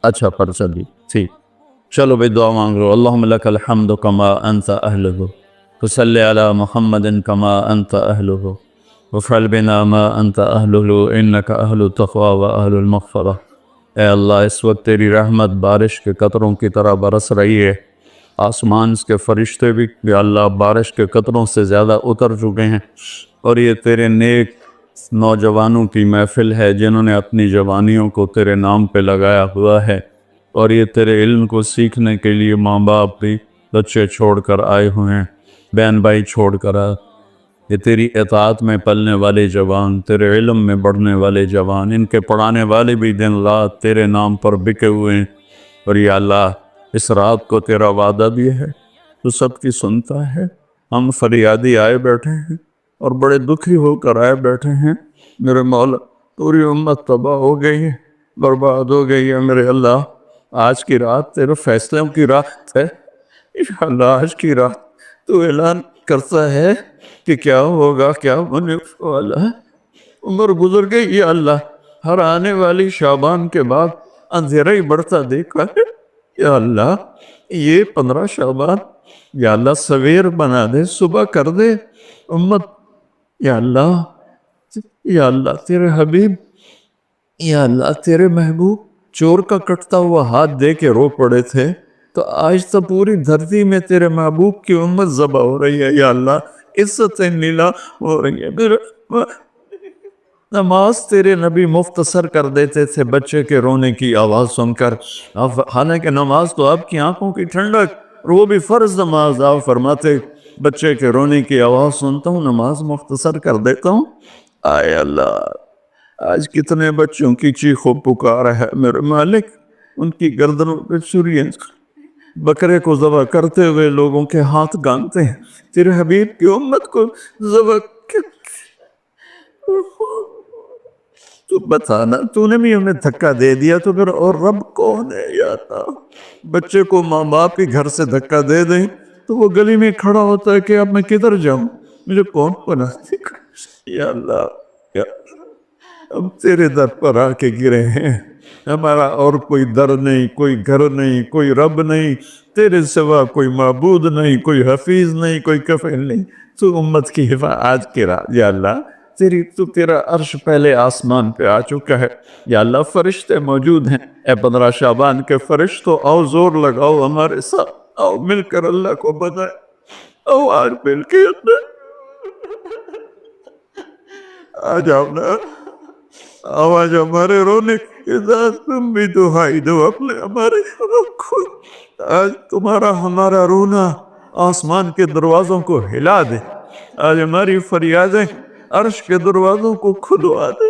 اچھا پرچہ دی ٹھیک. چلو بھائی دعا مانگ لو. اللہم لک الحمد کما انت اہلہ وصلی علی محمد کما انت اہلہ وفعل بنا ما انت اہلہ انک اہل التقوی و اہل المغفرہ. اے اللہ اس وقت تیری رحمت بارش کے قطروں کی طرح برس رہی ہے. آسمان کے فرشتے بھی یا اللہ بارش کے قطروں سے زیادہ اتر چکے ہیں، اور یہ تیرے نیک نوجوانوں کی محفل ہے جنہوں نے اپنی جوانیوں کو تیرے نام پہ لگایا ہوا ہے، اور یہ تیرے علم کو سیکھنے کے لیے ماں باپ بھی بچے چھوڑ کر آئے ہوئے ہیں، بہن بھائی چھوڑ کر آئے. یہ تیری اطاعت میں پلنے والے جوان، تیرے علم میں بڑھنے والے جوان، ان کے پڑھانے والے بھی دن رات تیرے نام پر بکے ہوئے ہیں. اور یا اللہ اس رات کو تیرا وعدہ بھی ہے، تو سب کی سنتا ہے. ہم فریادی آئے بیٹھے ہیں اور بڑے دکھی ہو کر آئے بیٹھے ہیں. میرے مولا پوری امت تباہ ہو گئی ہے، برباد ہو گئی ہے. میرے اللہ آج کی رات تیرے فیصلوں کی رات ہے. انشاءاللہ آج کی رات تو اعلان کرتا ہے کہ کیا ہوگا کیا ہونے والا ہے. عمر گزر گئی یا اللہ، ہر آنے والی شعبان کے بعد اندھیرا ہی بڑھتا دیکھا ہے. یا اللہ یہ 15 شعبان یا اللہ سویر بنا دے، صبح کر دے امت. یا اللہ تیرے حبیب، یا اللہ تیرے محبوب چور کا کٹتا ہوا ہاتھ دے کے رو پڑے تھے، تو آج تو پوری دھرتی میں تیرے محبوب کی امت ذبح ہو رہی ہے. یا اللہ عزتیں نیلا ہو رہی ہے. نماز تیرے نبی مختصر کر دیتے تھے بچے کے رونے کی آواز سن کر، حالانکہ نماز تو آپ کی آنکھوں کی ٹھنڈک، اور وہ بھی فرض نماز. آپ فرماتے بچے کے رونے کی آواز سنتا ہوں نماز مختصر کر دیتا ہوں. آئے اللہ آج کتنے بچوں کی چیخ و پکار ہے میرے مالک. ان کی گردنوں پہ چھریاں، بکرے کو ذبح کرتے ہوئے لوگوں کے ہاتھ گانتے ہیں. تیرے حبیب کی امت کو ذبح تو بتانا، تو نے بھی ہمیں دھکا دے دیا تو پھر اور رب کون ہے. یا اللہ بچے کو ماں باپ کے گھر سے دھکا دے دیں تو وہ گلی میں کھڑا ہوتا ہے کہ اب میں کدھر جاؤں، مجھے کون پناہ دے گا. یا اللہ ہم تیرے در پر آ کے گرے ہیں. ہمارا اور کوئی در نہیں، کوئی گھر نہیں، کوئی رب نہیں، تیرے سوا کوئی معبود نہیں، کوئی حفیظ نہیں، کوئی کفیل نہیں. تو امت کی حفاظت آج کے رات یا اللہ تیرا عرش پہلے آسمان پہ آ چکا ہے. یا اللہ فرشتے موجود ہیں. اے 15 شعبان کے فرشتوں آؤ زور لگاؤ ہمارے ساتھ، آؤ مل کر اللہ کو بتائیں. آؤ آج مل کے آ جاؤ نا، آواز ہمارے رونے کے ساتھ تم بھی دہائی دو اپنے ہمارے کو. آج تمہارا ہمارا رونا آسمان کے دروازوں کو ہلا دے. آج ہماری فریادیں عرش کے دروازوں کو کھلوا دے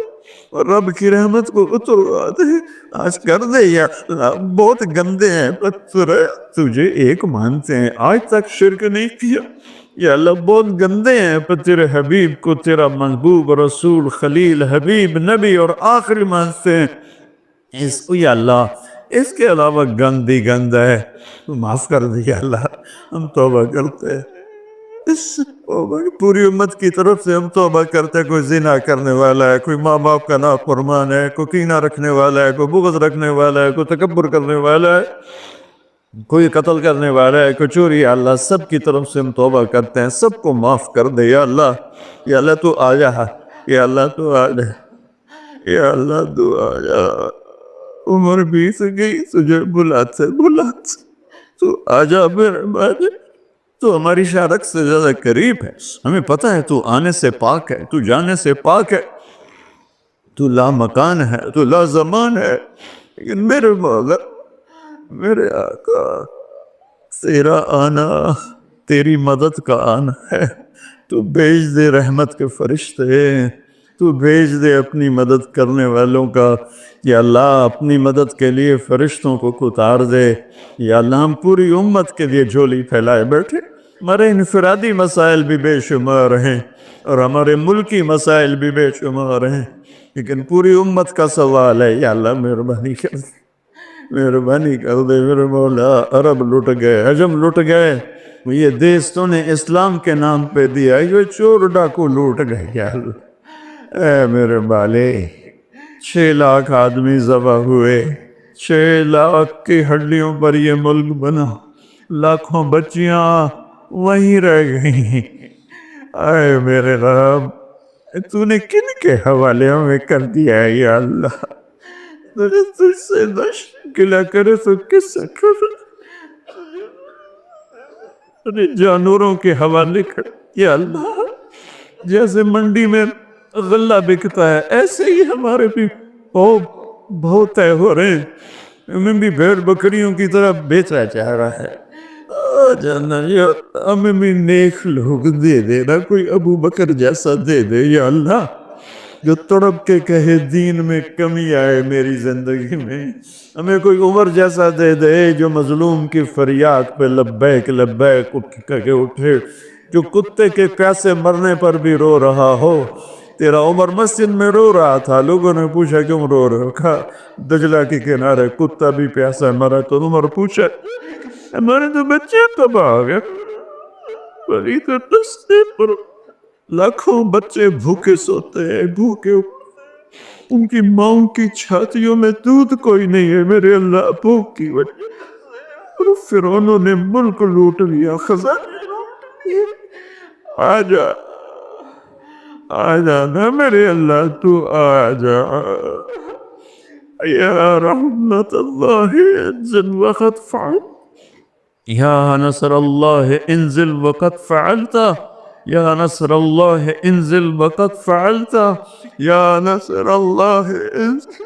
اور رب کی رحمت کو اتروا دے. آج کر دے یا اللہ. بہت گندے ہیں پتھر، تجھے ایک مانتے ہیں، آج تک شرک نہیں کیا. یا اللہ بہت گندے ہیں پر تیرے حبیب کو تیرا محبوب رسول خلیل حبیب نبی اور آخری مانتے ہیں. اس کو یا اللہ اس کے علاوہ گندی گند ہے، تو معاف کر دے. یا اللہ ہم توبہ کرتے ہیں، پوری امت کی طرف سے ہم توبہ کرتے ہیں. کوئی زنا کرنے والا ہے، کوئی ماں باپ کا نافرمان ہے، کوئی کینہ رکھنے والا ہے، کوئی بغض رکھنے والا ہے، کوئی تکبر کرنے والا ہے، کوئی قتل کرنے والا ہے، کوئی چوری. یا اللہ سب کی طرف سے ہم توبہ کرتے ہیں، سب کو معاف کر دے. یا اللہ تو آ جا. یا اللہ تو آ جا. یا اللہ تو آ جا. عمر بیت گئی، تجھے بلاتے تو آ جا میرے بھائی. تو ہماری شارک سے زیادہ قریب ہے. ہمیں پتہ ہے تو آنے سے پاک ہے، تو جانے سے پاک ہے، تو لا مکان ہے، تو لا زمان ہے. لیکن میرے مولا میرے آقا تیرا آنا تیری مدد کا آنا ہے. تو بھیج دے رحمت کے فرشتے، تو بھیج دے اپنی مدد کرنے والوں کا. یا اللہ اپنی مدد کے لیے فرشتوں کو اتار دے. یا اللہ ہم پوری امت کے لیے جھولی پھیلائے بیٹھے. ہمارے انفرادی مسائل بھی بے شمار ہیں اور ہمارے ملکی مسائل بھی بے شمار ہیں، لیکن پوری امت کا سوال ہے. یا اللہ مہربانی کر دے، مہربانی کر دے میرے مولا. عرب لٹ گئے، عجم لٹ گئے، یہ دیس تو نے اسلام کے نام پہ دیا، یہ چور ڈاکو لوٹ گئے. یا اللہ اے میرے بالے 6 لاکھ آدمی ذبح ہوئے، 6 لاکھ کی ہڈیوں پر یہ ملک بنا، لاکھوں بچیاں وہیں رہ گئی۔ اے میرے رب، تو نے کن کے حوالے ہمیں کر دیا ہے یا اللہ؟ تجھ سے نہ گلا کرے تو کس سے کرے؟ جانوروں کے حوالے کر یا اللہ۔ جیسے منڈی میں غلہ بکتا ہے ایسے ہی ہمارے بھی بہت طے ہو رہے ہیں، ہمیں بھی بھیڑ بکریوں کی طرح بیچا جا رہا ہے۔ جانا یا ہمیں بھی نیک لوگ دے دے نا، کوئی ابو بکر جیسا دے دے یا اللہ، جو تڑپ کے کہے دین میں کمی آئے میری زندگی میں۔ ہمیں کوئی عمر جیسا دے دے جو مظلوم کی فریاد پہ لبیک لبیک کہہ کے اٹھے، جو کتے کے پیاسے مرنے پر بھی رو رہا ہو۔ تیرا عمر مسجد میں رو رہا تھا، لوگوں نے پوچھا کیوں رو رہے ہو؟ کہا دجلہ کے کنارے کتا بھی پیاسا مرا تو عمر پوچھا ہمارے تو بچے تباہ ہو گئے، بڑی تو رستے پر لاکھوں بچے بھوکے سوتے ہیں، بھوکے ان کی ماؤں کی چھاتیوں میں دودھ کوئی نہیں ہے میرے اللہ، بھوک کی وجہ اور فرعونوں نے ملک لوٹ لیا، خزانے لوٹ لیے۔ آجا آجا نا میرے اللہ، تو آجا یا رحمت اللہ انزل وقت فعل، یا نصر اللہ انزل وقت فعلتا، یا نصر اللہ انزل وقت فعلتا، یا نصر اللہ انزل۔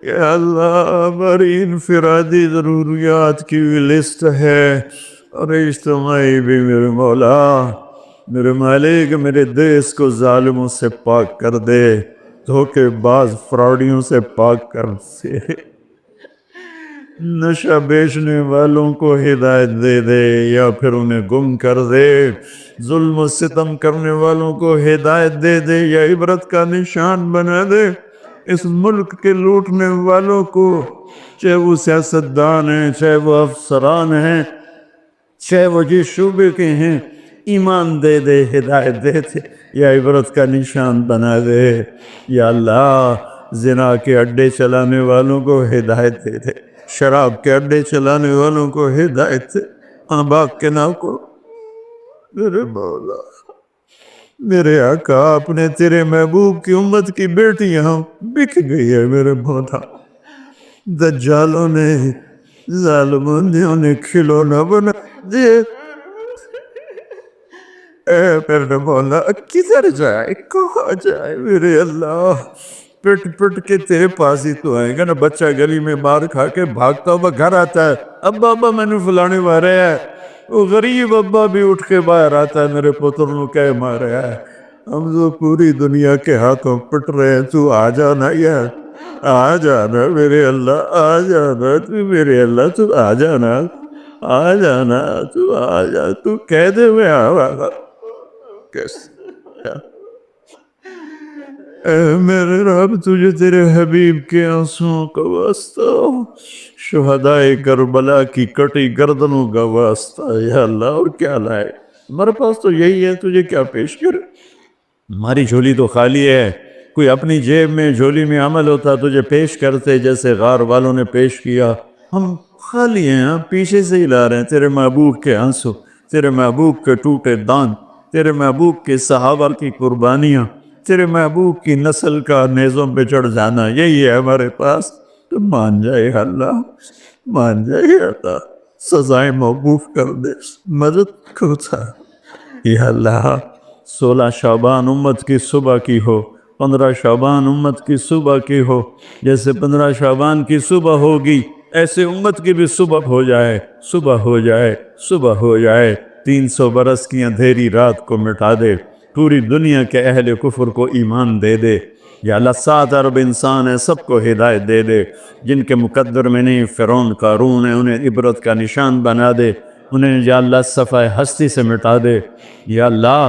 یا اللہ ہماری انفرادی ضروریات کی بھی لسٹ ہے اور اجتماعی بھی، میرے مولا میرے مالک، میرے دیس کو ظالموں سے پاک کر دے، دھوکے باز فراڈیوں سے پاک کر دے، نشہ بیچنے والوں کو ہدایت دے دے یا پھر انہیں گم کر دے، ظلم و ستم کرنے والوں کو ہدایت دے دے یا عبرت کا نشان بنا دے۔ اس ملک کے لوٹنے والوں کو، چاہے وہ سیاستدان ہیں، چاہے وہ افسران ہیں، چاہے وہ جس شعبے کے ہیں، ایمان دے دے، ہدایت دے دے یا عبرت کا نشان بنا دے یا اللہ۔ زنا کے اڈے چلانے والوں کو ہدایت دے دے، شراب کے اڈے چلانے والوں کو ہدایت دے، باپ کے نام کو میرے مولا میرے آقا، اپنے تیرے محبوب کی امت کی بیٹیاں بک گئی ہے میرے مولا، دجالوں نے ظالموں نے انہیں کھلونا بنا دے۔ اے میرے مولا کدھر جائے، کہاں جائے میرے اللہ؟ پٹ پٹ کے تیرے پاس ہی تو آئے گا نا۔ بچہ گلی میں مار کھا کے بھاگتا ہوا گھر آتا ہے، ابا ابا میں نے فلانے مارے ہے، وہ غریب ابا بھی اٹھ کے باہر آتا ہے میرے پتر نو کہہ مارے ہے۔ ہم تو پوری دنیا کے ہاتھوں پٹ رہے ہیں، تو آ جانا یار، آ جانا میرے اللہ، آ جانا تو میرے اللہ، تو آ جانا، آ جانا، تو آ جا، تو کہہ دے میں آواں کیسے؟ اے میرے رب، تجھے تیرے حبیب کے آنسوں کا واسطہ، شہدائے کربلا کی کٹی گردنوں کا واسطہ یا اللہ۔ اور کیا لائے ہمارے پاس؟ تو یہی ہے، تجھے کیا پیش کرے؟ ہماری جھولی تو خالی ہے، کوئی اپنی جیب میں جھولی میں عمل ہوتا تجھے پیش کرتے، جیسے غار والوں نے پیش کیا۔ ہم خالی ہیں، ہم پیچھے سے ہی لا رہے ہیں تیرے محبوب کے آنسو، تیرے محبوب کے ٹوٹے دان، تیرے محبوب کے صحابہ کی قربانیاں، تیرے محبوب کی نسل کا نیزوں پہ چڑھ جانا، یہی ہے ہمارے پاس۔ تو مان جائے اللہ، مان جائے اللہ، سزائیں موقوف کر دے، مدد کو تھا یا اللہ۔ 16 شعبان امت کی صبح کی ہو، 15 شعبان امت کی صبح کی ہو، جیسے 15 شعبان کی صبح ہوگی ایسے امت کی بھی صبح ہو جائے، صبح ہو جائے، صبح ہو جائے۔ 300 برس کی اندھیری رات کو مٹا دے، پوری دنیا کے اہل کفر کو ایمان دے دے یا اللہ۔ 7 ارب انسان ہیں، سب کو ہدایت دے دے، جن کے مقدر میں نہیں فرعون قارون ہے انہیں عبرت کا نشان بنا دے، انہیں یا اللہ صفحہ ہستی سے مٹا دے یا اللہ۔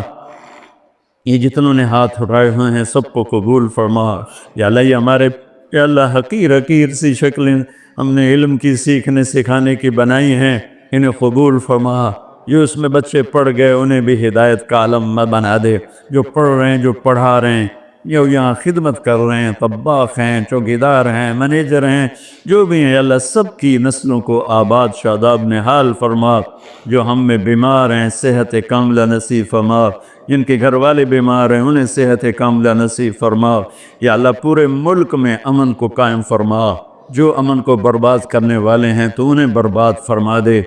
یہ جتنوں نے ہاتھ اٹھائے ہوئے ہیں سب کو قبول فرما یا اللہ۔ یہ ہمارے یا اللہ حقیر حقیر سی شکلیں ہم نے علم کی سیکھنے سکھانے کی بنائی ہیں، انہیں قبول فرما۔ جو اس میں بچے پڑھ گئے انہیں بھی ہدایت کا عالم بنا دے، جو پڑھ رہے ہیں، جو پڑھا رہے ہیں، جو یہاں خدمت کر رہے ہیں، طباخ ہیں، چوکیدار ہیں، منیجر ہیں، جو بھی ہیں اللہ سب کی نسلوں کو آباد شاداب نحال فرما۔ جو ہم میں بیمار ہیں صحت کاملہ نصیب فرما، جن کے گھر والے بیمار ہیں انہیں صحت کاملہ نصیب فرما۔ یا اللہ پورے ملک میں امن کو قائم فرما، جو امن کو برباد کرنے والے ہیں تو انہیں برباد فرما دے۔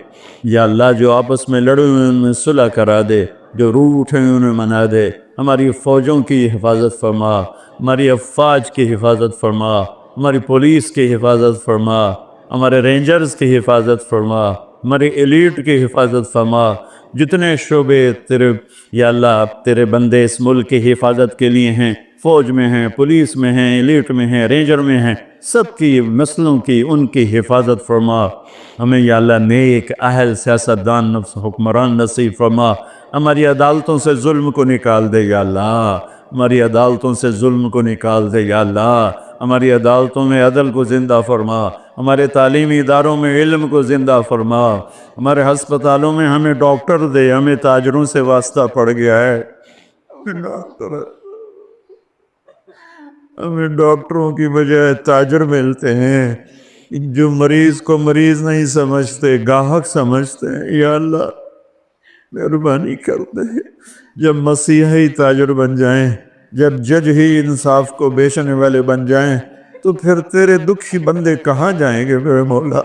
یا اللہ جو آپس میں لڑے ہوئے ان میں صلح کرا دے، جو روٹھے ہیں انہیں منا دے۔ ہماری فوجوں کی حفاظت فرما، ہماری افواج کی حفاظت فرما، ہماری پولیس کی حفاظت فرما، ہمارے رینجرز کی حفاظت فرما، ہماری ایلیٹ کی حفاظت فرما۔ جتنے شعبے تیرے یا اللہ تیرے بندے اس ملک کی حفاظت کے لیے ہیں، فوج میں ہیں، پولیس میں ہیں، ایلیٹ میں ہیں، رینجر میں ہیں، سب کی نسلوں کی ان کی حفاظت فرما۔ ہمیں یا اللہ نیک اہل سیاستدان حکمران نصیب فرما۔ ہماری عدالتوں سے ظلم کو نکال دے یا اللہ، ہماری عدالتوں سے ظلم کو نکال دے یا اللہ، ہماری عدالتوں میں عدل کو زندہ فرما، ہمارے تعلیمی اداروں میں علم کو زندہ فرما، ہمارے ہسپتالوں میں ہمیں ڈاکٹر دے، ہمیں تاجروں سے واسطہ پڑ گیا ہے، ہمیں ڈاکٹروں کی بجائے تاجر ملتے ہیں، جو مریض کو مریض نہیں سمجھتے گاہک سمجھتے ہیں۔ یا اللہ مہربانی کر دے، جب مسیحی تاجر بن جائیں، جب جج ہی انصاف کو بیچنے والے بن جائیں تو پھر تیرے دکھی بندے کہاں جائیں گے میرے مولا؟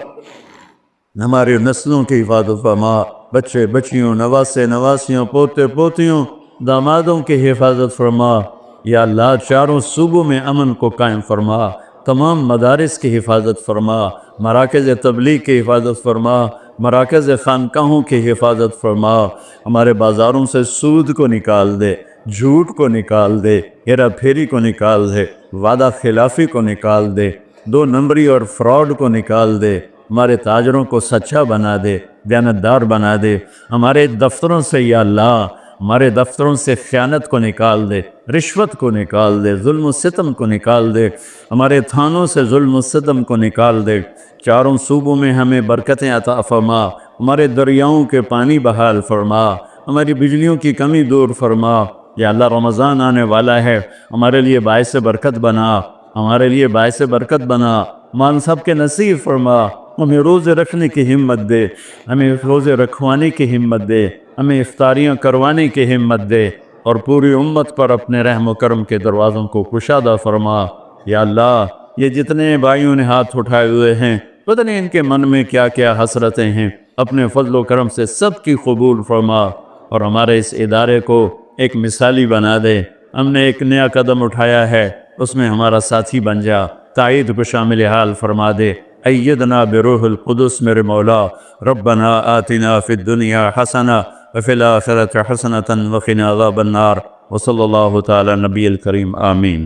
ہماری نسلوں کی حفاظت فرما، بچے بچیوں، نواسے نواسیوں، پوتے پوتیوں، دامادوں کی حفاظت فرما۔ یا اللہ چاروں صوبوں میں امن کو قائم فرما، تمام مدارس کی حفاظت فرما، مراکز تبلیغ کی حفاظت فرما، مراکز خانقاہوں کی حفاظت فرما۔ ہمارے بازاروں سے سود کو نکال دے، جھوٹ کو نکال دے، ہیرا پھیری کو نکال دے، وعدہ خلافی کو نکال دے، 2 نمبری اور فراڈ کو نکال دے۔ ہمارے تاجروں کو سچا بنا دے، دیانتدار بنا دے۔ ہمارے دفتروں سے یا اللہ ہمارے دفتروں سے خیانت کو نکال دے، رشوت کو نکال دے، ظلم و ستم کو نکال دے، ہمارے تھانوں سے ظلم و ستم کو نکال دے۔ چاروں صوبوں میں ہمیں برکتیں عطا فرما، ہمارے دریاؤں کے پانی بحال فرما، ہماری بجلیوں کی کمی دور فرما۔ یا اللہ رمضان آنے والا ہے، ہمارے لیے باعث برکت بنا، ہمارے لیے باعث برکت بنا، مان سب کے نصیب فرما۔ ہمیں روزے رکھنے کی ہمت دے، ہمیں روزے رکھوانے کی ہمت دے، ہمیں افطاریاں کروانے کی ہمت دے، اور پوری امت پر اپنے رحم و کرم کے دروازوں کو کشادہ فرما۔ یا اللہ یہ جتنے بھائیوں نے ہاتھ اٹھائے ہوئے ہیں، پتہ نہیں ان کے من میں کیا کیا حسرتیں ہیں، اپنے فضل و کرم سے سب کی قبول فرما، اور ہمارے اس ادارے کو ایک مثالی بنا دے۔ ہم نے ایک نیا قدم اٹھایا ہے، اس میں ہمارا ساتھی بن جا، تائید کو شامل حال فرما دے۔ ایدنا بروح القدس میرے مولا، ربنا آتنا فی الدنیا حسنہ وفی الآخرۃ حسنۃ وقنا عذاب النار، وصلی اللہ تعالی نبی الکریم، آمین۔